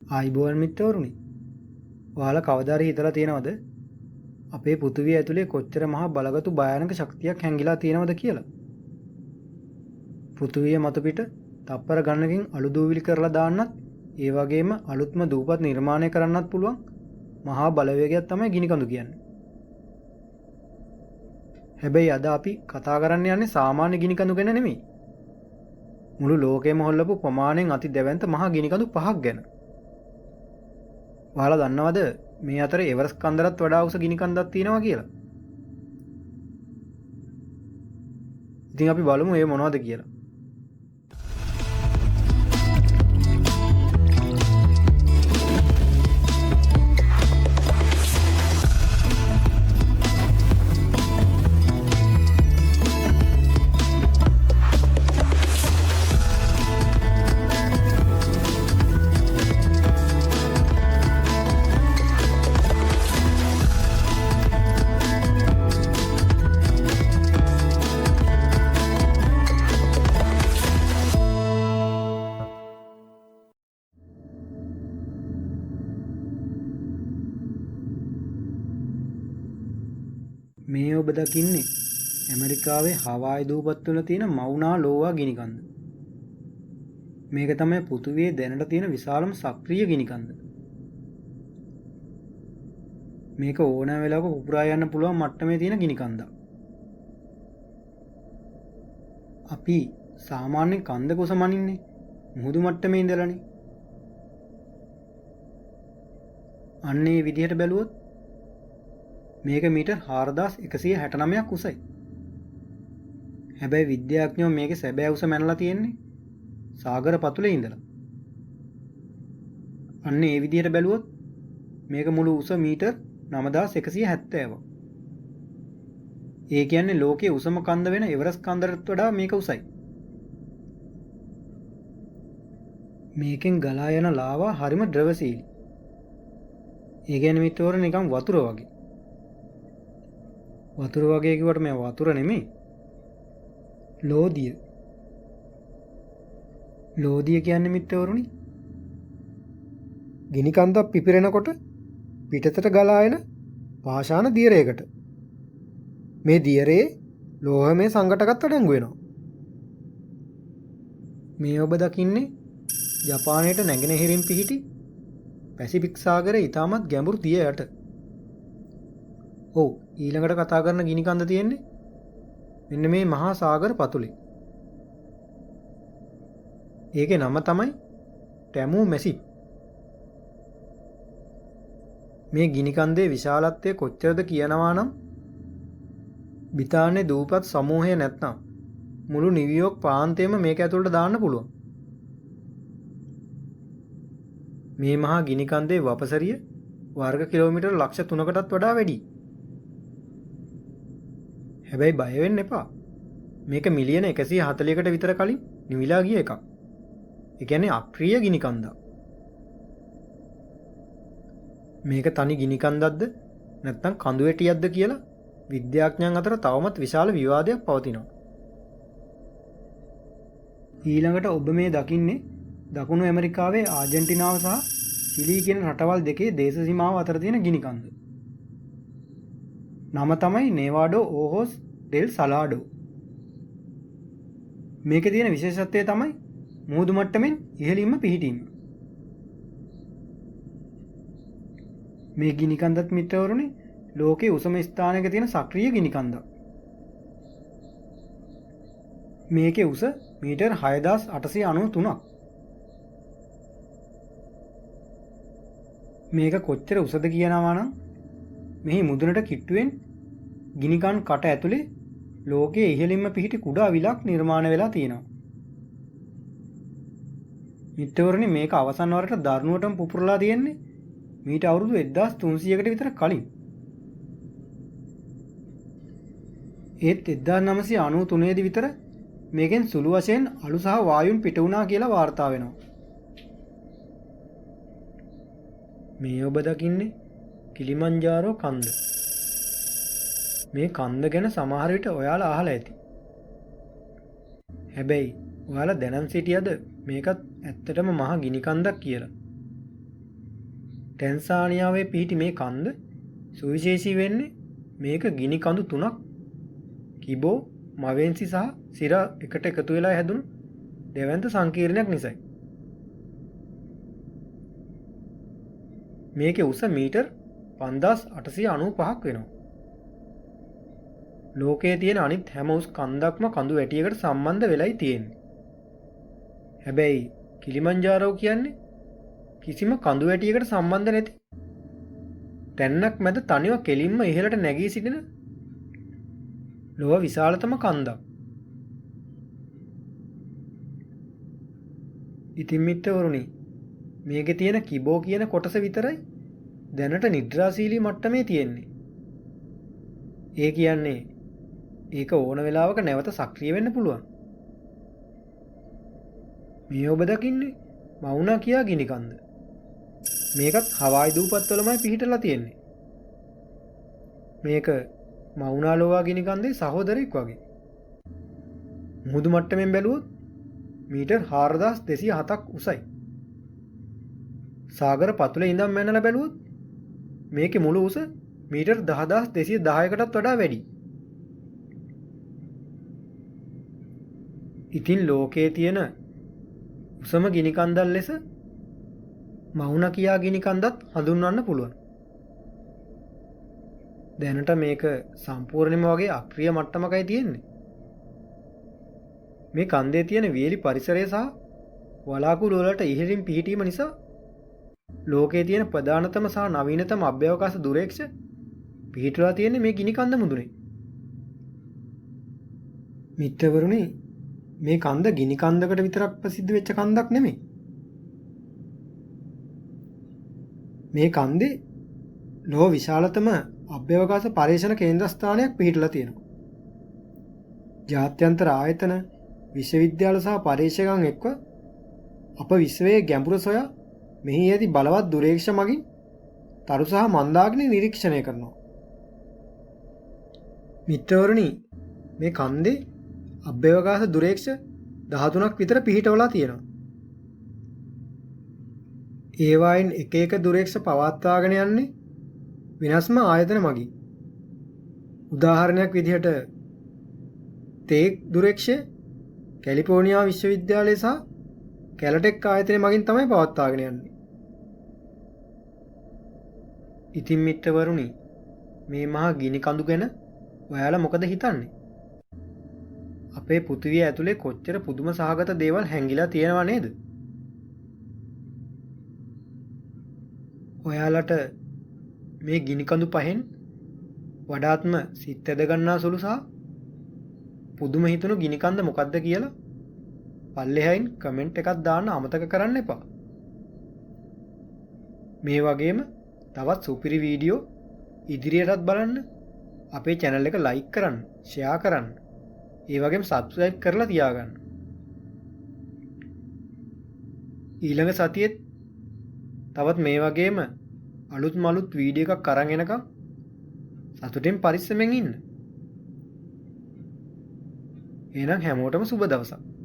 ආයිබෝවන් මිත්‍රවරුනි. ඔයාලා කවදාද හිතලා තියෙනවද අපේ පෘථිවිය ඇතුලේ කොච්චර මහා බලගතු භයානක ශක්තියක් හැංගිලා තියෙනවද කියලා? පෘථිවිය මත පිට තප්පර ගණනකින් අලු දූවිලි කරලා දාන්නත් ඒ වගේම අලුත්ම දූපත් නිර්මාණය කරන්නත් පුළුවන් මහා බලවේගයක් තමයි ගිනිකඳු කියන්නේ. හැබැයි අද අපි කතා කරන්න යන්නේ සාමාන්‍ය ගිනිකඳු ගැන නෙමෙයි. මුළු ලෝකෙම හොල්ලපු ප්‍රමාණයෙන් අති දැවැන්ත මහා ගිනිකඳු පහක් ගැන. ඔයාලා දන්නවද මේ අතර එවරස් කන්දරත් වඩා උස ගිනිකන්දක් තියෙනවා කියලා? ඉතින් අපි බලමු ඒ මොනවද කියලා. මේ ඔබ දකින්නේ ඇමරිකාවේ හවායි දූපත් වල තියෙන මවුනා ලෝවා ගිනිකන්ද. මේක තමයි පෘථිවියේ දැනට තියෙන විශාලම සක්‍රීය ගිනිකන්ද. මේක ඕනෑ වෙලාවක පුපුරා යන්න පුළුවන් මට්ටමේ තියෙන ගිනිකන්දක්. අපි සාමාන්‍ය කන්දක උස මනින්නේ මුහුදු මට්ටමේ ඉඳලානේ. අන්න ඒ විදිහට බැලුවොත් මේක මීටර් 4169ක් උසයි. හැබැයි විද්‍යාඥයෝ මේකේ සැබෑ උස මැනලා තියෙන්නේ සාගර පතුලේ ඉඳලා. අන්න ඒ විදිහට බැලුවොත් මේක මුළු උස මීටර් 9170ක්. ඒ කියන්නේ ලෝකයේ උසම කන්ද වෙන එවරස් කන්දරට වඩා මේක උසයි. මේකෙන් ගලා යන ලාවා හරිම ද්‍රවශීලී. ඒ කියන්නේ මිත්‍රවරුනි නිකන් වතුර වගේ. වතුර වගේ කිව්වට මේ වතුර නෙමෙයි. ලෝදිය. ලෝදිය කියන්නේ මිත්‍රවරුනි ගිනි කන්දක් පිපිරෙනකොට පිටතට ගලා එන පාෂාණ දියරයකට. මේ දියරේ ලෝහමය සංඝටකත් අඩංගු වෙනවා. මේ ඔබ දකින්නේ ජපානයේ නැගෙනහිරින් පිහිටි පැසිෆික් සාගරයේ ඉතාමත් ගැඹුරු දිය යට. ඔව් ඊළඟට කතා කරන ගිනිකන්ද තියෙන්නේ මෙන්න මේ මහා සාගර පතුලේ. ඒකේ නම තමයි ටැමූ මැසිව්. මේ ගිනිකන්දේ විශාලත්වය කොච්චරද කියනවා නම් බ්‍රිතාන්‍ය දූපත් සමූහය නැත්නම් මුළු නිව්යෝක් ප්‍රාන්තයම මේක ඇතුළට දාන්න පුළුවන්. මේ මහා ගිනිකන්දේ වපසරිය වර්ග කිලෝමීටර් ලක්ෂ 3කටත් වඩා වැඩි. හැබැයි බය වෙන්න එපා. මේක මිලියන 140කට විතර කලින් නිවිලා ගිය එකක්. ඒ කියන්නේ අක්‍රීය ගිනිකන්දක්. මේක තනි ගිනිකන්දක්ද නැත්නම් කඳු වැටියක්ද කියලා විද්‍යාඥයන් අතර තවමත් විශාල විවාදයක් පවතිනවා. ඊළඟට ඔබ මේ දකින්නේ දකුණු ඇමරිකාවේ ආජන්ටිනාව සහ චිලි කියන රටවල් දෙකේ දේශ සීමාව අතර තියෙන ගිනිකන්ද. නම තමයි නේවාඩෝ ඕහෝස් ඩෙල් සලාඩෝ. මේකේ තියෙන විශේෂත්වය තමයි මුහුදු මට්ටමින් ඉහළින්ම පිහිටීම. මේ ගිනිකන්දත් මිත්‍රවරුනි ලෝකයේ උසම ස්ථානයක තියෙන සක්‍රීය ගිනිකන්දක්. මේකේ උස මීටර් 6893ක්. මේක කොච්චර උසද කියනවා නම් මෙහි මුදුනට කිට්ටුවෙන් ගිනිකන් කට ඇතුලේ ලෝකයේ ඉහළින්ම පිහිටි කුඩා විලක් නිර්මාණය වෙලා තියෙනවා. මිත්‍රවරුනි මේක අවසන් වරට දරුණුවටම පුපුරලා තියෙන්නේ මීට අවුරුදු 1300කට විතර කලින්. ඒත් 1993 දී විතර මේකෙන් සුළු වශයෙන් අලු සහ වායුන් පිට වුණා කියලා වාර්තා වෙනවා. මේ ඔබ දකින්නේ කිලිමන්ජාරෝ කන්ද. මේ කන්ද ගැන සමහර විට ඔයාලා අහලා ඇති. හැබැයි ඔයාලා දැනන් සිටියද මේකත් ඇත්තටම මහා ගිනිකන්දක් කියලා? ටැන්සානියාවේ පිහිටි මේ කන්ද සුවිශේෂී වෙන්නේ මේක ගිනි කඳු 3ක් කිබෝ, මවෙන්සි සහ සිරා එකට එකතු වෙලා හැදුණු දෙවන්ත සංකීර්ණයක් නිසායි. මේකේ උස මීටර් 5895ක් වෙනවා. ලෝකයේ තියෙන අනිත් හැම උස් කන්දක්ම කඳු වැටියකට සම්බන්ධ වෙලයි තියෙන්නේ. හැබැයි කිලිමන්ජාරෝ කියන්නේ කිසිම කඳු වැටියකට සම්බන්ධ නැති තැන්නක් මැද තනිව කෙලින්ම ඉහළට නැගී සිටින ලොව විශාලතම කන්දක්. ඉතින් මිත්‍රවරුනි, මේකේ තියෙන කිබෝ කියන කොටස විතරයි දැනට නිද්‍රාශීලී මට්ටමේ තියෙන්නේ. ඒ කියන්නේ ඒක ඕන වෙලාවක නැවත සක්‍රිය වෙන්න පුළුවන්. මේ ඔබ දකින්නේ මවුනා කියා ගිනි කන්ද. මේකත් හවායි දූපත්වලමයි පිහිටලා තියෙන්නේ. මේක මවුනා ලෝවා ගිනි කන්දේ සහෝදරයෙක් වගේ. මුහුදු මට්ටමින් බැලුවොත් මීටර් 4207ක් උසයි. සාගර පතුලේ ඉඳන් මැනලා බැලුවොත් මේකේ මුළු උස මීටර් 10210කටත් වඩා වැඩි. ඉතින් ලෝකයේ තියෙන උසම ගිනි කන්දල් ලෙස මවුනා කියා ගිනි කන්දත් හඳුන්වන්න පුළුවන්. දැනට මේක සම්පූර්ණයෙන්ම වගේ අක්‍රීය මට්ටමකයි තියෙන්නේ. මේ කන්දේ තියෙන වියලි පරිසරය සහ වලාකුළු වලට ඉහළින් පිහිටීම නිසා ලෝකයේ තියෙන ප්‍රධානතම සහ නවීනතම අභ්‍යවකාශ දුරේක්ෂ පිහිටලා තියෙන්නේ මේ ගිනි කන්ද මුදුනේ. මිත්‍රවරුනි, මේ කන්ද ගිනි කන්දකට විතරක් ප්‍රසිද්ධ වෙච්ච කන්දක් නෙමෙයි. මේ කන්දේ ලෝක විශාලතම අභ්‍යවකාශ පර්යේෂණ කේන්ද්‍රස්ථානයක් පිහිටලා තියෙනවා. ජාත්‍යන්තර ආයතන, විශ්වවිද්‍යාල සහ පර්යේෂකයන් එක්ව අප විශ්වයේ ගැඹුර සොයා මෙහි ඇති බලවත් දුරේක්ෂ මගින් තරු සහ මන්දාග්නි නිරීක්ෂණය කරනවා. මිත්‍රවරුනි, මේ කන්දේ අභ්‍යවකාශ දුරේක්ෂ 13ක් විතර පිහිටවලා තියෙනවා. ඒවායින් එක එක දුරේක්ෂ පවත්වාගෙන යන්නේ වෙනස්ම ආයතන මගින්. උදාහරණයක් විදිහට තේක් දුරේක්ෂය කැලිෆෝනියා විශ්වවිද්‍යාලය සහ කැලටෙක් ආයතනය මගින් තමයි පවත්වාගෙන යන්නේ. ඉතින් මිත්‍රවරුනි, මේ මහා ගිනි කඳු ගැන ඔයාලා මොකද හිතන්නේ? අපේ පෘථිවිය ඇතුලේ කොච්චර පුදුම සහගත දේවල් හැංගිලා තියෙනව නේද? ඔයාලට මේ ගිනි කඳු පහෙන් වඩාත්ම සිත් ඇද ගන්නා සුළු සහ පුදුම හිතුණු ගිනි කන්ද මොකක්ද කියලා පල්ලෙහායින් කමෙන්ට් එකක් දාන්න අමතක කරන්න එපා. මේ වගේම තවත් සුපිරි වීඩියෝ ඉදිරියටත් බලන්න අපේ channel එක like කරන්න, share කරන්න. ඒ වගේම subscribe කරලා තියාගන්න. ඊළඟ සතියේත් තවත් මේ වගේම අලුත් වීඩියෝ එකක් අරන් එනකම් සතුටින් පරිස්සමෙන් ඉන්න. එහෙනම් හැමෝටම සුබ දවසක්.